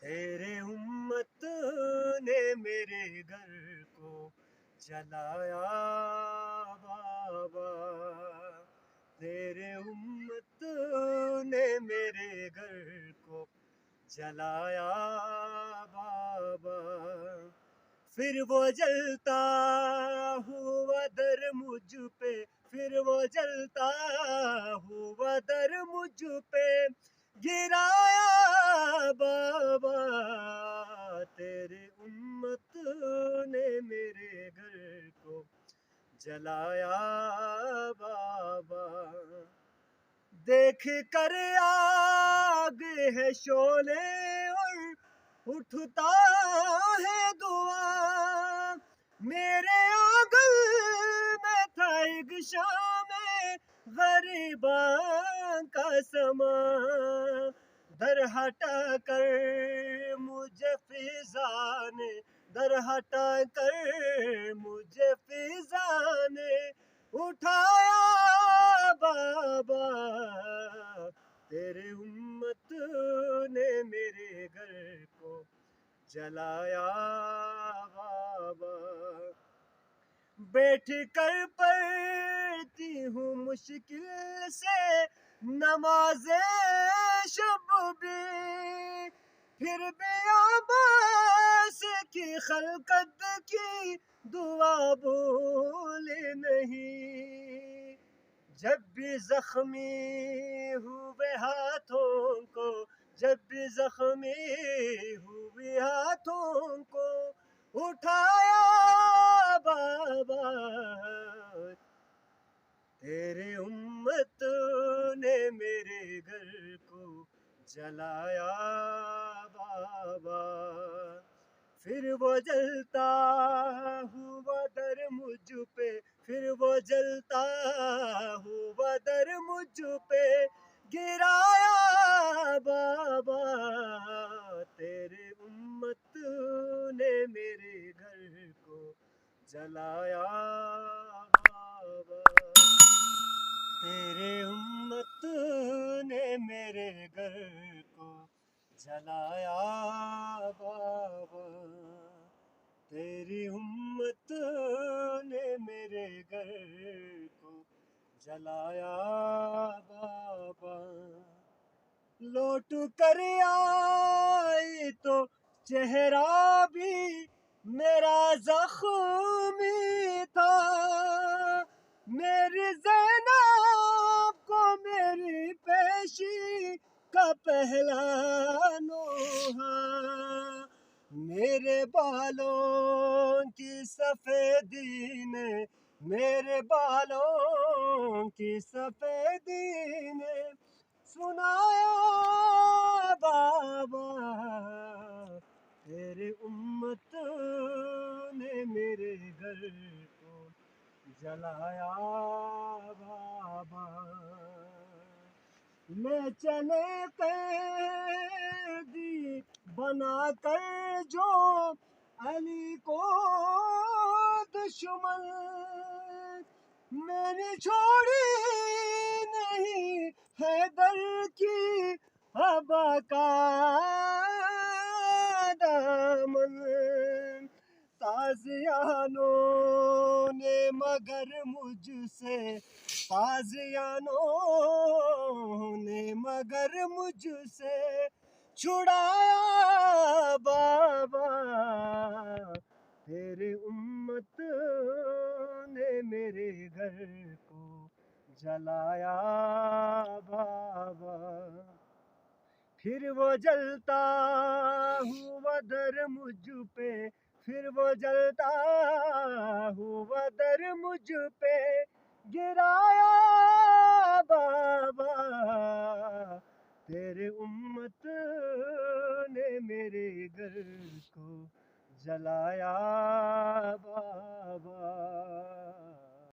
تیرے امت نے میرے گھر کو جلایا بابا، تیرے امت نے میرے گھر کو جلایا بابا، پھر وہ جلتا ہوا در مجھ پہ، پھر وہ جلتا ہوا در مجھ پہ گرایا بابا، تیرے امت نے میرے گھر کو جلایا بابا، دیکھ کر آگ ہے شعلے اور اٹھتا ہے دعا، میرے آنگن میں تھا ایک شام غریباں کا سما، در ہٹا کر مجھے فضا نے، در ہٹا کر مجھے فضا نے اٹھایا بابا، تیرے امت نے میرے گھر کو جلایا بابا، بیٹھ کر پڑھتی ہوں مشکل سے نماز شب بھی، پھر بھی عباس کی خلقت کی دعا بھول نہیں، جب بھی زخمی ہوئے ہاتھوں کو، جب بھی زخمی ہوئے ہاتھوں کو اٹھایا بابا، تیرے امت نے میرے گھر کو جلایا بابا، پھر وہ جلتا ہوا در مجھ پہ، پھر وہ جلتا ہوا در مجھ پہ گرایا بابا، تیرے امت نے میرے گھر کو جلایا بابا، تیرے امت نے میرے گھر کو جلایا بابا، تیری امت نے میرے گھر کو جلایا بابا، لوٹ کر آئی تو چہرہ بھی میرا زخمی تھا، میری زینب کو میری پیشی کا پہلا نوحہ، میرے بالوں کی سفیدی نے، میرے بالوں کی سفیدی نے سنایا بابا، تیرے امت نے میرے گھر کو جلایا بابا، میں چلے قیدی بنا کر جو علی کو دشمن، میں نے چھوڑی نہیں حیدر کی ابا کا دامن، تازیانوں نے مگر مجھ سے، تازیانوں نے مگر مجھ سے چھڑایا بابا، تیرے امت نے میرے گھر کو جلایا بابا، پھر وہ جلتا ہوا در مجھ پہ، پھر وہ جلتا ہوا در مجھ پہ گرایا بابا، تیرے امت نے میرے گھر کو جلایا بابا۔